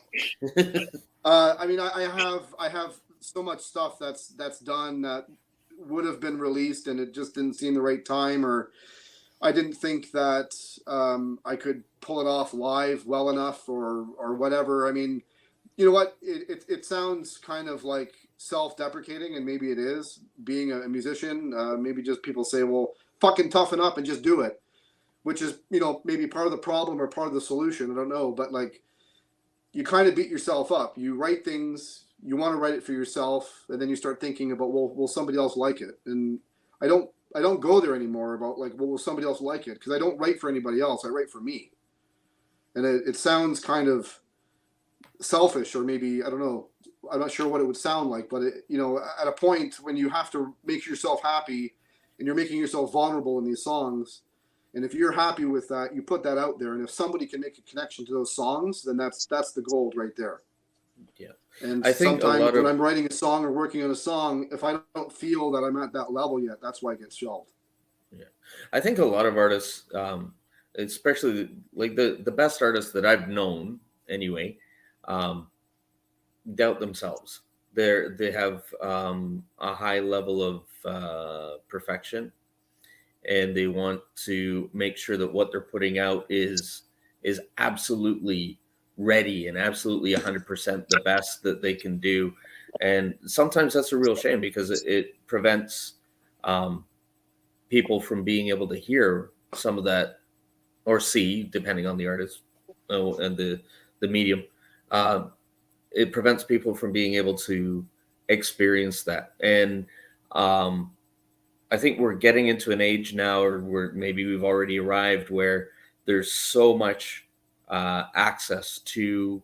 Speaker 2: I mean, I have so much stuff that's done that would have been released, and it just didn't seem the right time, or I didn't think that I could pull it off live well enough, or whatever. I mean, you know what? It sounds kind of like self-deprecating, and maybe it is, being a musician. Maybe just people say, well, fucking toughen up and just do it. which is, maybe part of the problem or part of the solution. I don't know, but like, you kind of beat yourself up. You write things, you want to write it for yourself, and then you start thinking about, well, will somebody else like it? And I don't go there anymore about like, well, will somebody else like it? Because I don't write for anybody else. I write for me. And it sounds kind of selfish, or maybe, I don't know, I'm not sure what it would sound like, but at a point when you have to make yourself happy and you're making yourself vulnerable in these songs, and if you're happy with that, you put that out there, and if somebody can make a connection to those songs, then that's the gold right there.
Speaker 3: Yeah.
Speaker 2: And
Speaker 3: I think
Speaker 2: sometimes when I'm writing a song or working on a song, if I don't feel that I'm at that level yet, that's why it gets shelved.
Speaker 3: Yeah. I think a lot of artists, especially like the best artists that I've known anyway, doubt themselves. They have a high level of perfection, and they want to make sure that what they're putting out is absolutely ready and absolutely 100% the best that they can do. And sometimes that's a real shame, because it prevents people from being able to hear some of that, or see, depending on the artist and the medium. It prevents people from being able to experience that. And I think we're getting into an age now, or we've already arrived, where there's so much access to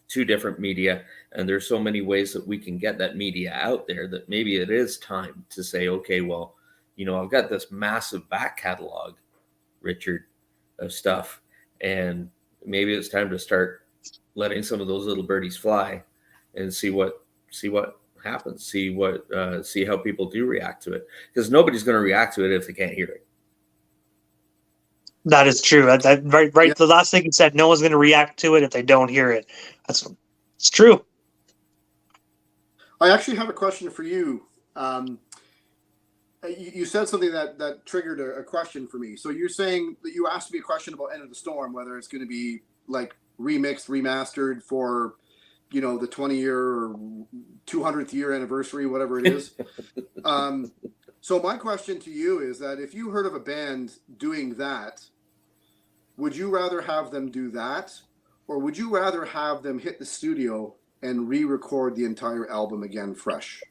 Speaker 3: different media, and there's so many ways that we can get that media out there, that maybe it is time to say, okay, well, I've got this massive back catalog, Richard, of stuff, and maybe it's time to start letting some of those little birdies fly and see what happens, see how people do react to it, because nobody's going to react to it if they can't hear it.
Speaker 1: That is true. Right.
Speaker 2: Yeah.
Speaker 1: The last thing you said, no one's going to react to it if they don't hear it. It's true.
Speaker 2: I actually have a question for you. You said something that triggered a question for me. So you're saying that you asked me a question about Enter the Storm, whether it's going to be like remixed, remastered for, the 20-year or 200th year anniversary, whatever it is. So my question to you is that if you heard of a band doing that, would you rather have them do that, or would you rather have them hit the studio and re-record the entire album again fresh?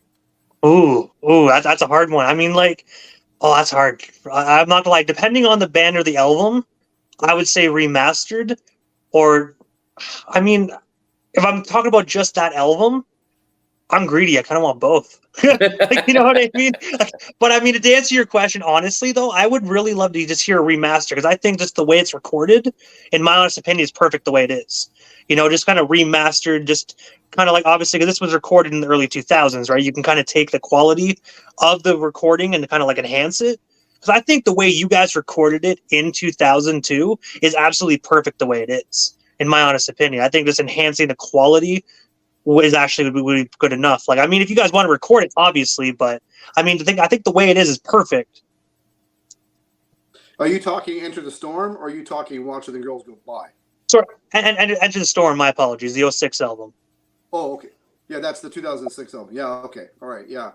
Speaker 1: Ooh, that's a hard one. I mean, that's hard. I'm not gonna lie. Depending on the band or the album, I would say remastered. Or, I mean, if I'm talking about just that album, I'm greedy. I kind of want both. You know what I mean? But I mean, to answer your question, honestly, though, I would really love to just hear a remaster, because I think just the way it's recorded, in my honest opinion, is perfect the way it is. Just kind of remastered, just kind of like, obviously, because this was recorded in the early 2000s, right? You can kind of take the quality of the recording and kind of like enhance it. Because I think the way you guys recorded it in 2002 is absolutely perfect the way it is, in my honest opinion. I think just enhancing the quality is actually would be good enough. Like, I mean, if you guys want to record it, obviously, but I mean, I think the way it is perfect.
Speaker 2: Are you talking Enter the Storm, or are you talking Watching the Girls Go By?
Speaker 1: Sorry, and Enter the Storm, my apologies, the 06 album.
Speaker 2: Oh, okay. Yeah, that's the 2006 album. Yeah, okay. All right, yeah.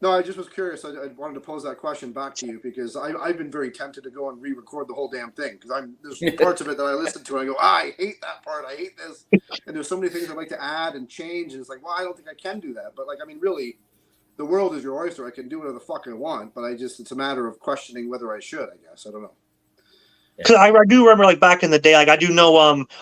Speaker 2: No, I just was curious. I wanted to pose that question back to you, because I've been very tempted to go and re-record the whole damn thing, because there's parts of it that I listen to and I go, I hate that part. I hate this. And there's so many things I'd like to add and change. And it's like, well, I don't think I can do that. But like, I mean, really, the world is your oyster. I can do whatever the fuck I want, but it's a matter of questioning whether I should, I guess. I don't know.
Speaker 1: Because I do remember, like, back in the day, like, I do know,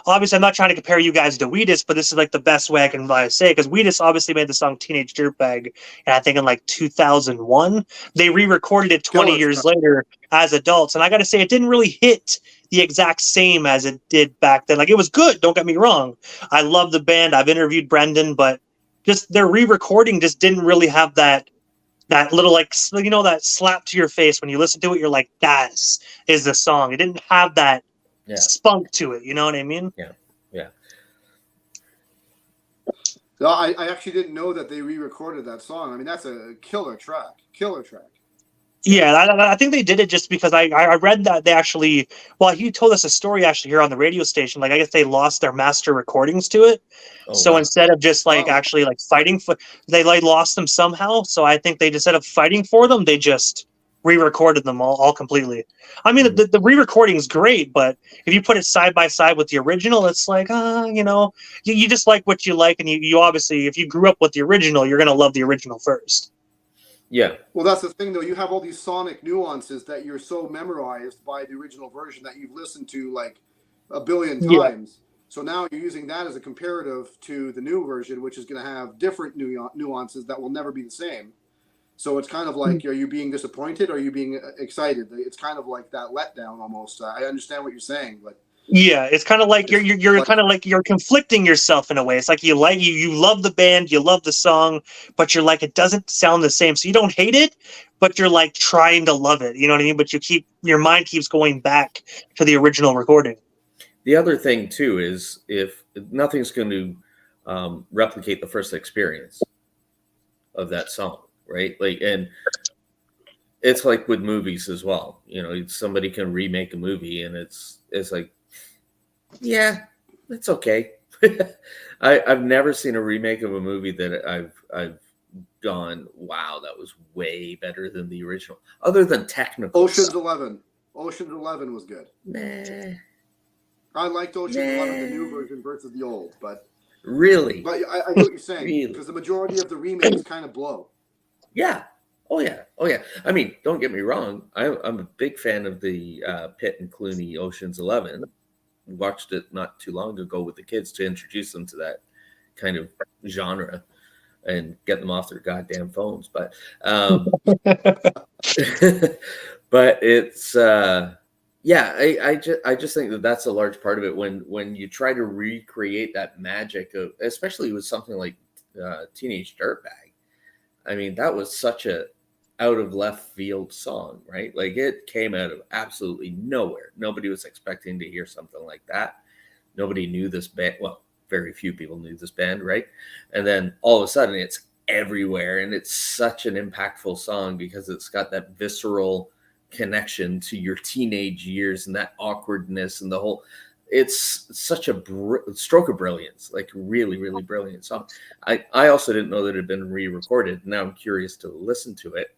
Speaker 1: obviously I'm not trying to compare you guys to Wheatus, but this is like the best way I can say, because Wheatus obviously made the song Teenage Dirtbag, and I think in like 2001, they re-recorded it 20 years later as adults, and I gotta say, it didn't really hit the exact same as it did back then. Like, it was good, don't get me wrong. I love the band, I've interviewed Brendan, but just their re-recording just didn't really have that little, like, that slap to your face when you listen to it. You're like, that is the song. It didn't have that spunk to it. You know what I mean?
Speaker 3: Yeah.
Speaker 2: No, I actually didn't know that they re-recorded that song. I mean, that's a killer track. Yeah,
Speaker 1: I think they did it just because I read that they actually, well, he told us a story actually here on the radio station. Like, I guess they lost their master recordings to it. So instead of just actually fighting for, they lost them somehow. So I think they, instead of fighting for them, they just re-recorded them all completely. I mean, the re-recording is great, but if you put it side by side with the original, it's like, you just like what you like, and you obviously, if you grew up with the original, you're gonna love the original first.
Speaker 3: Yeah.
Speaker 2: Well, that's the thing, though. You have all these sonic nuances that you're so memorized by the original version that you've listened to like a billion times. So now you're using that as a comparative to the new version, which is going to have different nuances that will never be the same. So it's kind of like, are you being disappointed? Or are you being excited? It's kind of like that letdown almost. I understand what you're saying, but
Speaker 1: Yeah, it's kind of like you're kind of like you're conflicting yourself in a way. It's like you love the band, you love the song, but you're like, it doesn't sound the same. So you don't hate it, but you're like trying to love it. You know what I mean? But your mind keeps going back to the original recording.
Speaker 3: The other thing too is if nothing's going to replicate the first experience of that song, right? Like, and it's like with movies as well. You know, somebody can remake a movie, and it's like, yeah, it's okay. I've never seen a remake of a movie that I've gone, wow, that was way better than the original. Other than technical.
Speaker 2: Ocean's 11. Ocean's 11 was good.
Speaker 3: Nah.
Speaker 2: I liked Ocean's 11, the new version versus the old, but
Speaker 3: really.
Speaker 2: But I get what you're saying because the majority of the remakes kind of blow.
Speaker 3: Yeah. Oh yeah. I mean, don't get me wrong. I'm a big fan of the Pitt and Clooney Ocean's 11. Watched it not too long ago with the kids to introduce them to that kind of genre and get them off their goddamn phones. But but it's I just think that that's a large part of it when you try to recreate that magic of, especially with something like Teenage Dirtbag. I mean, that was such a out of left field song, right? Like, it came out of absolutely nowhere. Nobody was expecting to hear something like that. Nobody knew this band. Well, very few people knew this band, right? And then all of a sudden it's everywhere, and it's such an impactful song because it's got that visceral connection to your teenage years and that awkwardness and the whole. It's such a stroke of brilliance, like really, really brilliant song. I also didn't know that it had been re-recorded. Now I'm curious to listen to it.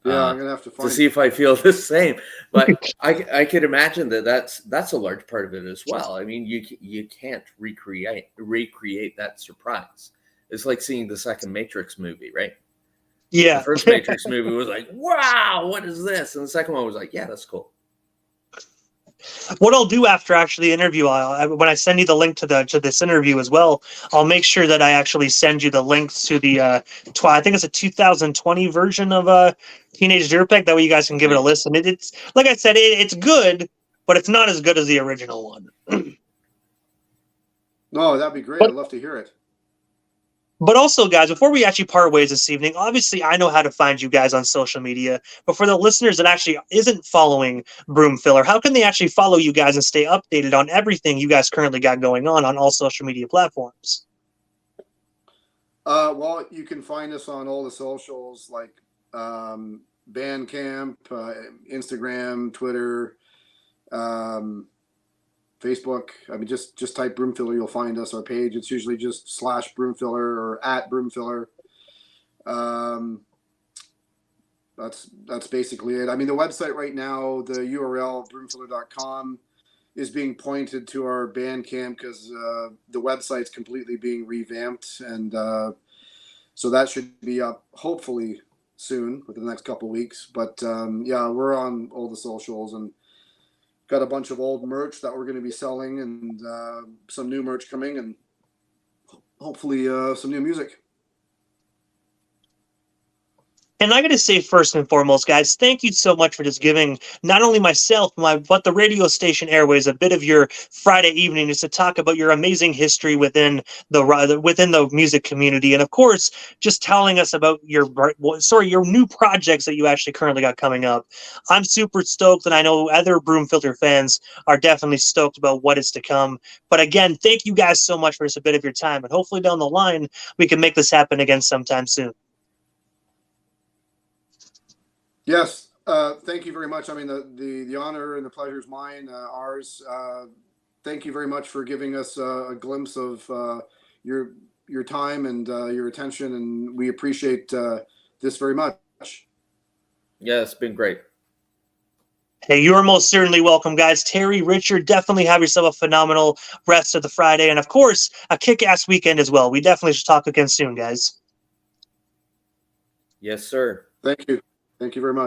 Speaker 2: Yeah, I'm gonna have to find
Speaker 3: to see if I feel the same. But I could imagine that's a large part of it as well. I mean, you can't recreate that surprise. It's like seeing the second Matrix movie, right?
Speaker 1: Yeah.
Speaker 3: The first Matrix movie was like, wow, what is this? And the second one was like, yeah, that's cool.
Speaker 1: What I'll do after actually the interview, when I send you the link to this interview as well, I'll make sure that I actually send you the links to the I think it's a 2020 version of Teenage Dirtbag. That way you guys can give it a listen. It's like I said, it's good, but it's not as good as the original one.
Speaker 2: No, that'd be great. I'd love to hear it.
Speaker 1: But also, guys, before we actually part ways this evening, obviously I know how to find you guys on social media. But for the listeners that actually isn't following Broomfiller, how can they actually follow you guys and stay updated on everything you guys currently got going on all social media platforms?
Speaker 2: Well, you can find us on all the socials like Bandcamp, Instagram, Twitter, Facebook. I mean, just type Broomfiller, you'll find us. Our page, it's usually just /Broomfiller or @Broomfiller. That's basically it. I mean, the website right now, the URL broomfiller.com, is being pointed to our Bandcamp because the website's completely being revamped, and so that should be up hopefully soon within the next couple of weeks. But yeah, we're on all the socials and got a bunch of old merch that we're going to be selling, and some new merch coming, and hopefully some new music.
Speaker 1: And I got to say, first and foremost, guys, thank you so much for just giving not only myself, but the radio station airways a bit of your Friday evening just to talk about your amazing history within the music community, and of course, just telling us about your new projects that you actually currently got coming up. I'm super stoked, and I know other Broomfiller fans are definitely stoked about what is to come. But again, thank you guys so much for just a bit of your time, and hopefully down the line we can make this happen again sometime soon.
Speaker 2: Yes, thank you very much. I mean, the honor and the pleasure is mine, ours. Thank you very much for giving us a glimpse of your time and your attention, and we appreciate this very much.
Speaker 3: Yeah, it's been great.
Speaker 1: Hey, you're most certainly welcome, guys. Terry, Richard, definitely have yourself a phenomenal rest of the Friday, and of course, a kick-ass weekend as well. We definitely should talk again soon, guys.
Speaker 3: Yes, sir.
Speaker 2: Thank you. Thank you very much.